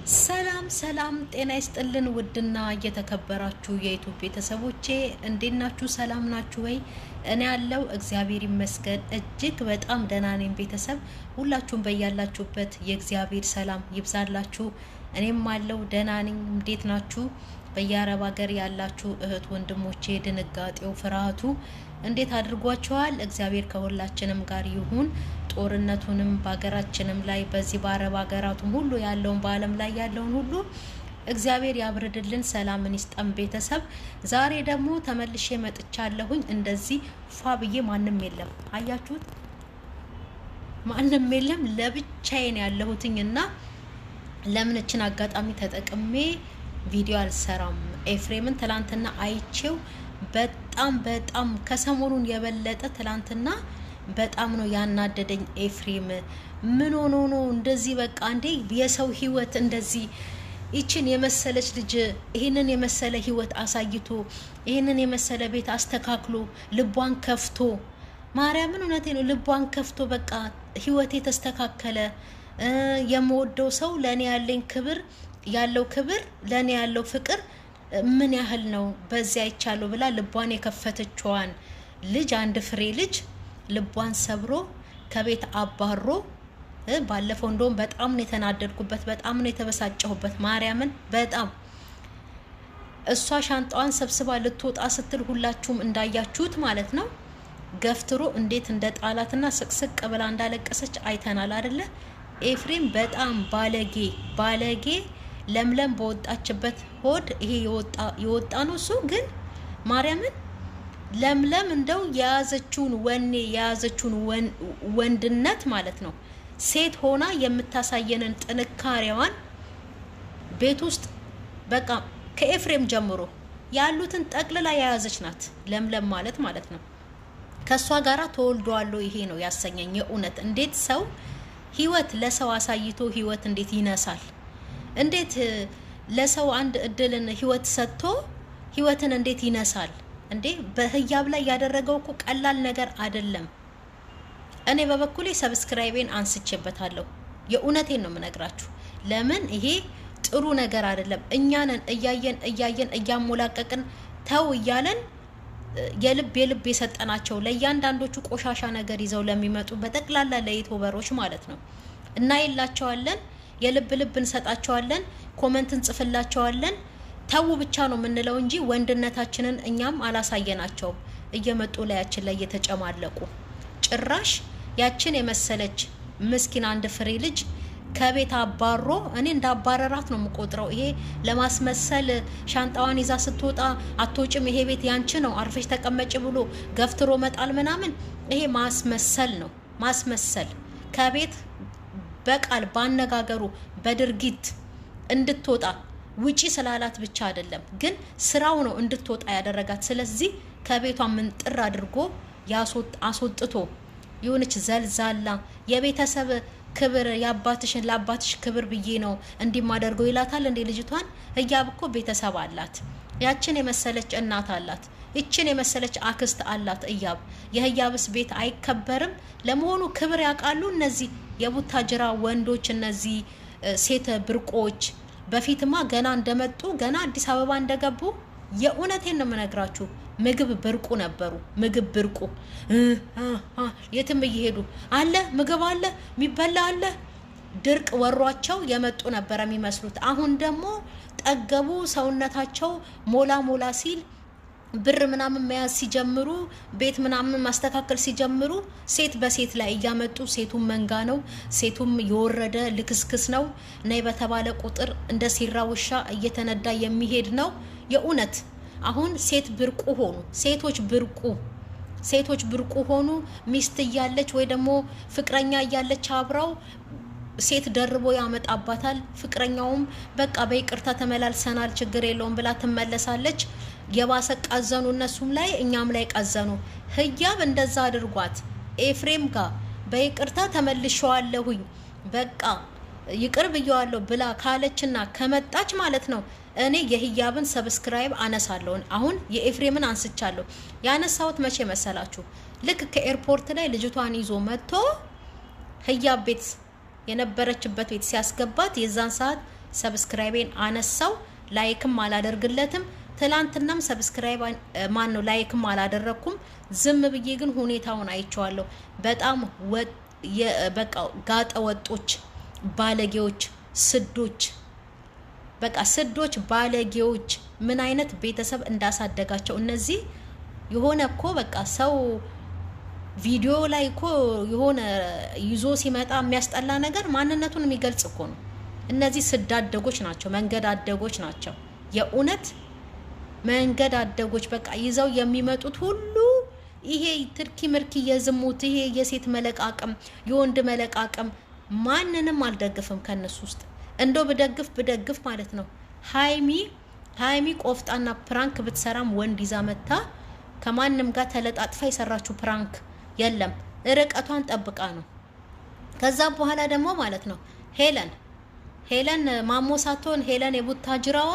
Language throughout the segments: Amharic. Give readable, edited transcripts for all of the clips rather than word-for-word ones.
ሰላም ሰላም ጤና ይስጥልን ውድና እየተከበራችሁ የዩቲዩብ ቤተሰቦቼ እንዴት ናችሁ? ሰላም ናችሁ ወይ? እኔ ያለው እግዚአብሔር ይመስገን እጅግ በጣም ደህና ነኝ። ቤተሰብ ሁላችሁም በያላችሁበት የእግዚአብሔር ሰላም ይብዛላችሁ። እኔም አለው ደህና ነኝ። እንዴት ናችሁ? በየአረብ ሀገር ያላችሁ እህት ወንድሞቼ ድንጋጤው ፍርሃቱ እንዴት አድርጓችኋል? እግዚአብሔር ከሁላችንም ጋር ይሁን። ጦርነቱንም በሀገራችንም ላይ በዚህ በአረብ ሀገራቱም ሁሉ ያለውን በአለም ላይ ያለውን ሁሉ እግዚአብሔር ያብርድልን፣ ሰላምን ይስጠን። ቤተሰብ ዛሬ ደግሞ ተመልሼ መጥቻለሁኝ። እንደዚህ ፏ ብዬ ማንም የለም፣ አያችሁት? ማንም የለም፣ ለብቻዬ ነው ያለሁትኝና ለምን እችን አጋጣሚ ተጠቅሜ ቪዲዮ አልሰራም? ኤፍሬምን ትላንትና አይቼው በጣም ከሰሞኑን የበለጠ ትላንትና በጣም ነው ያናደደኝ። ኤፍሬም ምን ሆኖ ነው እንደዚህ? በቃ እንዴ የሰው ህይወት እንደዚህ ይችን የመሰለች ልጅ ይሄንን የመሰለ ህይወት አሳይቶ ይሄንን የመሰለ ቤት አስተካክሎ ልቧን ከፍቶ ማርያምን እውነቴ ነው ልቧን ከፍቶ በቃ ህይወቴ ተስተካከለ፣ የምወደው ሰው ለኔ ያለኝ ክብር ያለው ክብር ለኔ ያለው ፍቅር ምን ያህል ነው በዚያ አይቻለሁ ብላ ልቧን የከፈተችዋን ልጅ አንድ ፍሬ ልጅ ልቧን ሰብሮ ከቤት አባሮ ባለፈው እንደውም በጣም ነው የተናደድኩበት፣ በጣም ነው የተበሳጨሁበት። ማርያምን በጣም እሷ ሻንጣዋን ሰብስባ ልትወጣ ስትል ሁላችሁም እንዳያችሁት ማለት ነው ገፍትሮ እንዴት እንደ ጣላትና ስቅስቅ ብላ እንዳለቀሰች አይተናል አይደለ? ኤፍሬም በጣም ባለጌ ለምለም በወጣችበት ሆድ ይሄ የወጣ ነው። እሱ ግን ማርያምን ለምለም እንደው የያዘችውን ወኔ የያዘችውን ወንድነት ማለት ነው ሴት ሆና የምታሳየንን ጥንካሬዋን ቤት ውስጥ በቃ ከኤፍሬም ጀምሮ ያሉትን ጠቅልላ የያዘች ናት ለምለም ማለት ነው። ከሷ ጋራ ተወልዷለው። ይሄ ነው ያሰኘኝ የእውነት። እንዴት ሰው ህይወት ለሰው አሳይቶ ህይወት እንዴት ይነሳል? እንዴት ለሰው አንድ እድልን ህይወት ሰጥቶ ህይወትን እንዴት ይነሳል? እንዴ በህያብ ላይ ያደረገው እኮ ቀላል ነገር አይደለም። እኔ በበኩሌ ሰብስክራይቤን አንስቼበታለሁ። የእውነቴን ነው የምነግራችሁ። ለምን ይሄ ጥሩ ነገር አይደለም። እኛንን እያየን እያሞላቀቅን ተው እያለን የልብ የሰጠናቸው ለእያንዳንዶቹ ቆሻሻ ነገር ይዘው ለሚመጡ በጠቅላላ ለዩቲዩበሮች ማለት ነው እና ይላቸዋለን የልብ እንሰጣቸዋለን፣ ኮሜንት እንጽፍላቸዋለን። ተው ብቻ ነው የምንለው እንጂ ወንድነታችንን እኛም አላሳየናቸውም። እየመጡ ላያችን ላይ እየተጨማለቁ ጭራሽ ያችን የመሰለች ምስኪን አንድ ፍሬ ልጅ ከቤት አባሮ እኔ እንዳባረራት ነው የምቆጥረው። ይሄ ለማስመሰል ሻንጣዋን ይዛ ስትወጣ አትወጭም፣ ይሄ ቤት ያንቺ ነው አርፈሽ ተቀመጭ ብሎ ገፍትሮ መጣል ምናምን፣ ይሄ ማስመሰል ነው። ማስመሰል ከቤት በቃል ባነጋገሩ በድርጊት እንድትወጣ ውጪ ስላላት ብቻ አይደለም ግን ስራው ነው እንድትወጣ ያደረጋት። ስለዚህ ከቤቷ ምንጥር አድርጎ አስወጥቶ የሆነች ዘልዛላ የቤተሰብ ክብር ያባትሽን ለአባትሽ ክብር ብዬ ነው እንዲማደርገው ይላታል እንዴ ልጅቷን። ህያብ እኮ ቤተሰብ አላት፣ ያችን የመሰለች እናት አላት፣ ይችን የመሰለች አክስት አላት። ህያብ የህያብስ ቤት አይከበርም? ለመሆኑ ክብር ያውቃሉ እነዚህ የቡታጅራ ወንዶች? እነዚህ ሴት ብርቆች በፊትማ ገና እንደመጡ ገና አዲስ አበባ እንደገቡ የእውነቴን ነው የምነግራችሁ ምግብ ብርቁ ነበሩ። ምግብ ብርቁ የትም እየሄዱ አለ ምግብ አለ የሚበላ አለ። ድርቅ ወሯቸው የመጡ ነበር የሚመስሉት። አሁን ደግሞ ጠገቡ። ሰውነታቸው ሞላ ሲል ብር ምናምን መያዝ ሲጀምሩ ቤት ምናምን ማስተካከል ሲጀምሩ ሴት በሴት ላይ እያመጡ ሴቱም መንጋ ነው፣ ሴቱም የወረደ ልክስክስ ነው። ነይ በተባለ ቁጥር እንደ ሲራ ውሻ እየተነዳ የሚሄድ ነው። የእውነት አሁን ሴት ብርቁ ሆኑ። ሴቶች ብርቁ ሆኑ። ሚስት እያለች ወይ ደግሞ ፍቅረኛ እያለች አብራው ሴት ደርቦ ያመጣባታል። ፍቅረኛውም በቃ በይቅርታ ተመላልሰናል ችግር የለውም ብላ ትመለሳለች። የባሰ ቀዘኑ፣ እነሱም ላይ እኛም ላይ ቀዘኑ። ህያብ እንደዛ አድርጓት ኤፍሬም ጋር በይቅርታ ተመልሼዋለሁኝ በቃ ይቅር ብየዋለሁ ብላ ካለችና ከመጣች ማለት ነው እኔ የህያብን ሰብስክራይብ አነሳለሁ። አሁን የኤፍሬምን አንስቻለሁ። ያነሳሁት መቼ መሰላችሁ? ልክ ከኤርፖርት ላይ ልጅቷን ይዞ መጥቶ ህያብ ቤት የነበረችበት ቤት ሲያስገባት የዛን ሰዓት ሰብስክራይቤን አነሳው፣ ላይክም አላደርግለትም። ትላንትናም ሰብስክራይብ ማን ነው ላይክም አላደረኩም። ዝም ብዬ ግን ሁኔታውን አይቼዋለሁ። በጣም በቃ ጋጠ ወጦች፣ ባለጌዎች፣ ስዶች፣ በቃ ስዶች፣ ባለጌዎች ምን አይነት ቤተሰብ እንዳሳደጋቸው እነዚህ የሆነ እኮ በቃ ሰው ቪዲዮ ላይ እኮ የሆነ ይዞ ሲመጣ የሚያስጠላ ነገር ማንነቱን የሚገልጽ እኮ ነው። እነዚህ ስድ አደጎች ናቸው፣ መንገድ አደጎች ናቸው። የእውነት መንገድ አደጎች በቃ ይዘው የሚመጡት ሁሉ ይሄ ትርኪ ምርኪ የዝሙት ይሄ የሴት መለቃቀም የወንድ መለቃቀም ማንንም አልደግፍም ከነሱ ውስጥ እንደው ብደግፍ ማለት ነው ሃይሚ ቆፍጣና ፕራንክ ብትሰራም ወንድ ይዛ መታ ከማንም ጋር ተለጣጥፋ የሰራችው ፕራንክ የለም፣ ርቀቷን ጠብቃ ነው። ከዛ በኋላ ደግሞ ማለት ነው ሄለን ማሞሳቶን ሄለን የቡታጅራዋ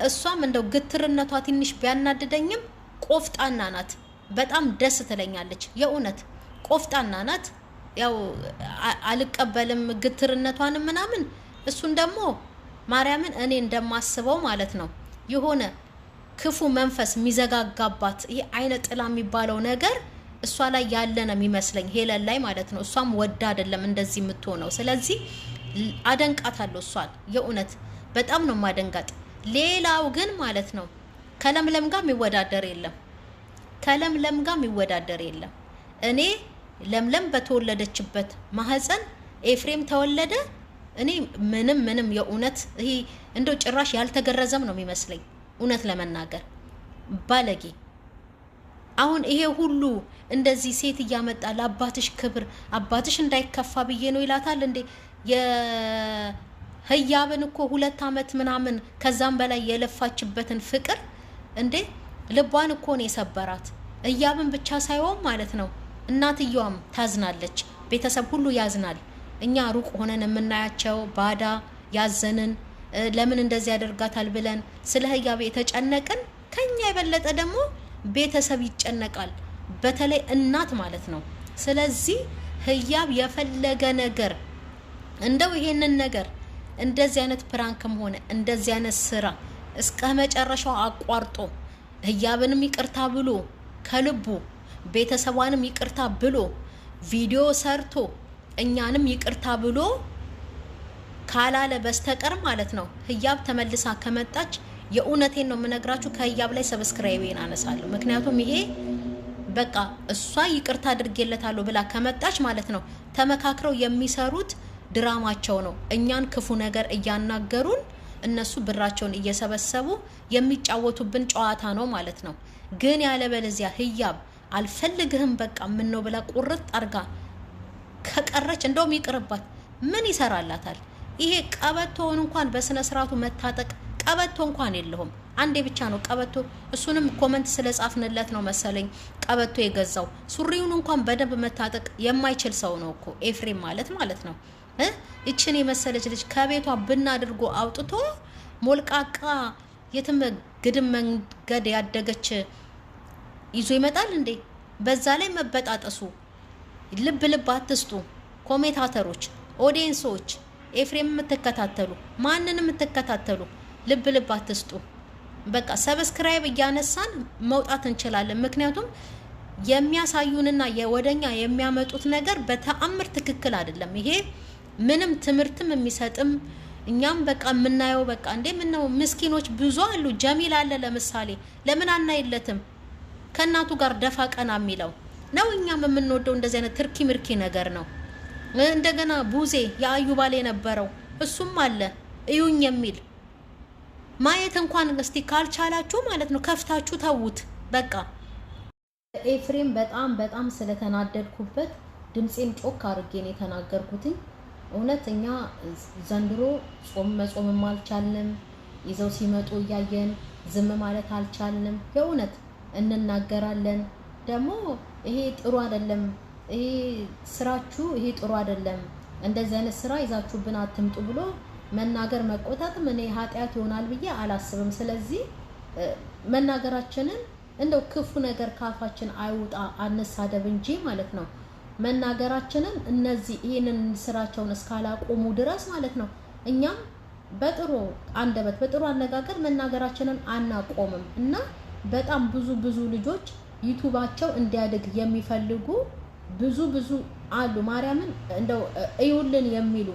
እሷም እንደው ግትርነቷ ትንሽ ቢያናድደኝም ቆፍጣና ናት። በጣም ደስ ትለኛለች። የእውነት ቆፍጣና ናት። ያው አልቀበልም ግትርነቷንም ምናምን። እሱን ደግሞ ማርያምን እኔ እንደማስበው ማለት ነው የሆነ ክፉ መንፈስ የሚዘጋጋባት ይሄ አይነ ጥላ የሚባለው ነገር እሷ ላይ ያለ ነው የሚመስለኝ፣ ሄለን ላይ ማለት ነው። እሷም ወዳ አይደለም እንደዚህ የምትሆነው። ስለዚህ አደንቃታለሁ እሷን የእውነት በጣም ነው ማደንጋጥ። ሌላው ግን ማለት ነው ከለምለም ጋር የሚወዳደር የለም። እኔ ለምለም በተወለደችበት ማህፀን ኤፍሬም ተወለደ። እኔ ምንም የእውነት ይሄ እንደው ጭራሽ ያልተገረዘም ነው የሚመስለኝ እውነት ለመናገር ባለጌ። አሁን ይሄ ሁሉ እንደዚህ ሴት እያመጣ ለአባትሽ ክብር አባትሽ እንዳይከፋ ብዬ ነው ይላታል እንዴ? የህያብን እኮ 2 አመት ምናምን ከዛም በላይ የለፋችበትን ፍቅር እንዴ ልቧን እኮ ነው የሰበራት። ህያብን ብቻ ሳይሆን ማለት ነው እናትየዋም ታዝናለች፣ ቤተሰብ ሁሉ ያዝናል። እኛ ሩቅ ሆነን የምናያቸው ባዳ ያዘንን ለምን እንደዚህ ያደርጋታል ብለን ስለ ህያብ የተጨነቅን ከኛ የበለጠ ደግሞ ቤተሰብ ይጨነቃል፣ በተለይ እናት ማለት ነው። ስለዚህ ህያብ የፈለገ ነገር እንደው ይሄንን ነገር እንደዚህ አይነት ፕራንክም ሆነ እንደዚህ አይነት ስራ እስከ መጨረሻው አቋርጦ ህያብንም ይቅርታ ብሎ ከልቡ ቤተሰቧንም ይቅርታ ብሎ ቪዲዮ ሰርቶ እኛንም ይቅርታ ብሎ ካላለ በስተቀር ማለት ነው ህያብ ተመልሳ ከመጣች የእውነቴን ነው የምነግራችሁ ከህያብ ላይ ሰብስክራይቤን አነሳለሁ። ምክንያቱም ይሄ በቃ እሷ ይቅርታ አድርጌለታለሁ ብላ ከመጣች ማለት ነው ተመካክረው የሚሰሩት ድራማቸው ነው። እኛን ክፉ ነገር እያናገሩን እነሱ ብራቸውን እየሰበሰቡ የሚጫወቱብን ጨዋታ ነው ማለት ነው። ግን ያለበለዚያ ህያብ አልፈልግህም በቃ ምን ነው ብላ ቁርጥ አርጋ ከቀረች እንደውም ይቅርባት፣ ምን ይሰራላታል? ይሄ ቀበቶውን እንኳን በስነ ስርዓቱ መታጠቅ ቀበቶ እንኳን የለውም። አንዴ ብቻ ነው ቀበቶ፣ እሱንም ኮመንት ስለጻፍንለት ነው መሰለኝ ቀበቶ የገዛው። ሱሪውን እንኳን በደንብ መታጠቅ የማይችል ሰው ነው እኮ ኤፍሬም ማለት ነው። እችን የመሰለች ልጅ ከቤቷ ብናድርጎ አውጥቶ ሞልቃቃ የትም ግድም መንገድ ያደገች ይዞ ይመጣል እንዴ? በዛ ላይ መበጣጠሱ። ልብ አትስጡ ኮሜንታተሮች፣ ኦዲየንሶች፣ ኤፍሬም የምትከታተሉ ማንንም የምትከታተሉ ልብ አትስጡ። በቃ ሰብስክራይብ እያነሳን መውጣት እንችላለን። ምክንያቱም የሚያሳዩንና ወደኛ የሚያመጡት ነገር በተአምር ትክክል አይደለም። ይሄ ምንም ትምህርትም የሚሰጥም እኛም በቃ የምናየው በቃ እንዴ ምን ነው ምስኪኖች ብዙ አሉ። ጀሚል አለ ለምሳሌ፣ ለምን አናይለትም? ከእናቱ ጋር ደፋ ቀና የሚለው ነው። እኛም የምንወደው እንደዚህ አይነት ትርኪ ምርኪ ነገር ነው። እንደገና ቡዜ የአዩ ባል የነበረው እሱም አለ እዩኝ የሚል ማየት እንኳን እስቲ ካልቻላችሁ ማለት ነው ከፍታችሁ ተውት። በቃ ኤፍሬም በጣም ስለተናደድኩበት ድምጼን ጮክ አድርጌ ነው የተናገርኩትኝ። እውነተኛ ዘንድሮ ጾም መጾምም አልቻልንም። ይዘው ሲመጡ እያየን ዝም ማለት አልቻልንም። የእውነት እንናገራለን። ደግሞ ይሄ ጥሩ አይደለም፣ ይሄ ስራችሁ ይሄ ጥሩ አይደለም፣ እንደዚህ አይነት ስራ ይዛችሁብን አትምጡ ብሎ መናገር መቆጣትም እኔ ኃጢያት ይሆናል ብዬ አላስብም። ስለዚህ መናገራችንን እንደው ክፉ ነገር ካፋችን አይውጣ አንሳደብ እንጂ ማለት ነው። መናገራችንን እነዚህ ይሄንን ስራቸውን እስካላቆሙ ድረስ ማለት ነው እኛም በጥሩ አንደበት በጥሩ አነጋገር መናገራችንን አናቆምም እና በጣም ብዙ ልጆች ዩቲዩባቸው እንዲያድግ የሚፈልጉ ብዙ አሉ። ማርያምን እንደው እዩልን የሚሉ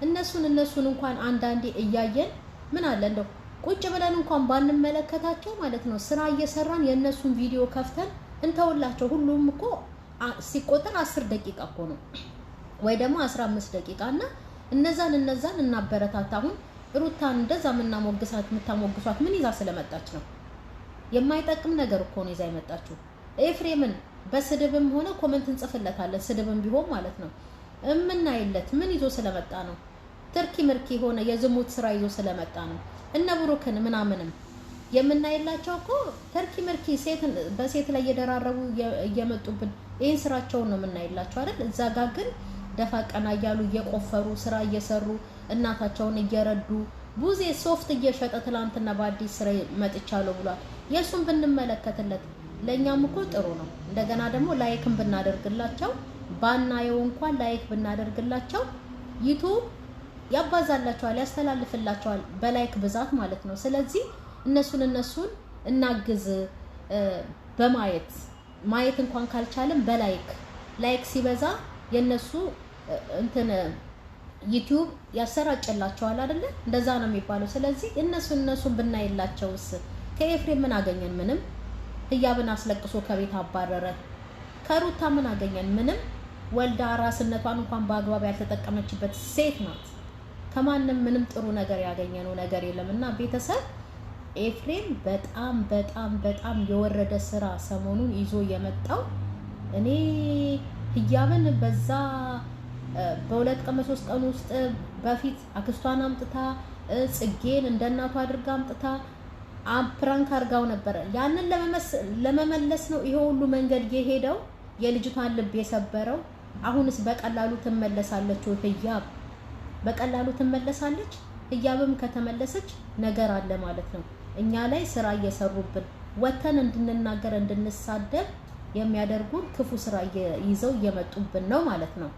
እነሱን እንኳን አንዳንዴ እያየን ምን አለ እንደው ቁጭ ብለን እንኳን ባንመለከታቸው ማለት ነው ስራ እየሰራን የእነሱን ቪዲዮ ከፍተን እንተውላቸው። ሁሉም እኮ ሲቆጠር 10 ደቂቃ እኮ ነው ወይ ደግሞ 15 ደቂቃ እና እነዛን እናበረታታ። አሁን ሩታን እንደዛ የምታሞግሷት ምን ይዛ ስለመጣች ነው? የማይጠቅም ነገር እኮ ነው ይዛ የመጣችው። ኤፍሬምን በስድብም ሆነ ኮሜንት እንጽፍለታለን፣ ስድብም ቢሆን ማለት ነው እምናይለት ምን ይዞ ስለመጣ ነው? ትርኪ ምርኪ ሆነ የዝሙት ስራ ይዞ ስለመጣ ነው። እነ ብሩክን ምናምንም የምናይላቸው እኮ ተርኪ ምርኪ በሴት ላይ እየደራረቡ እየመጡብን ይሄን ስራቸውን ነው የምናይላቸው አይደል? እዛ ጋር ግን ደፋ ቀና እያሉ እየቆፈሩ ስራ እየሰሩ እናታቸውን እየረዱ ቡዜ ሶፍት እየሸጠ ትላንትና በአዲስ ስራ መጥቻለሁ ብሏል። የሱን ብንመለከትለት ለኛም እኮ ጥሩ ነው። እንደገና ደግሞ ላይክም ብናደርግላቸው ባናየው እንኳን ላይክ ብናደርግላቸው ዩቲዩብ ያባዛላቸዋል፣ ያስተላልፍላቸዋል በላይክ ብዛት ማለት ነው። ስለዚህ እነሱን እናግዝ በማየት እንኳን ካልቻለም ላይክ ሲበዛ የነሱ እንትን ዩቲዩብ ያሰራጭላቸዋል አይደለ? እንደዛ ነው የሚባለው። ስለዚህ እነሱን ብናይላቸውስ ከኤፍሬም ምን አገኘን? ምንም። ህያብን አስለቅሶ ከቤት አባረረ። ከሩታ ምን አገኘን? ምንም። ወልዳ ራስነቷን እንኳን በአግባብ ያልተጠቀመችበት ሴት ናት። ከማንም ምንም ጥሩ ነገር ያገኘነው ነገር የለምና ቤተሰብ ኤፍሬም በጣም የወረደ ስራ ሰሞኑን ይዞ የመጣው እኔ ህያብን በዛ በ2 ቀን 3 ቀን ውስጥ በፊት አክስቷን አምጥታ ጽጌን እንደናቷ አድርጋ አምጥታ ፕራንክ አርጋው ነበር። ያንን ለመመለስ ነው ይሄ ሁሉ መንገድ የሄደው የልጅቷን ልብ የሰበረው። አሁንስ በቀላሉ ትመለሳለች? ህያብ በቀላሉ ትመለሳለች? ህያብም ከተመለሰች ነገር አለ ማለት ነው። እኛ ላይ ስራ እየሰሩብን ወተን እንድንናገር እንድንሳደብ የሚያደርጉን ክፉ ስራ ይዘው እየመጡብን ነው ማለት ነው።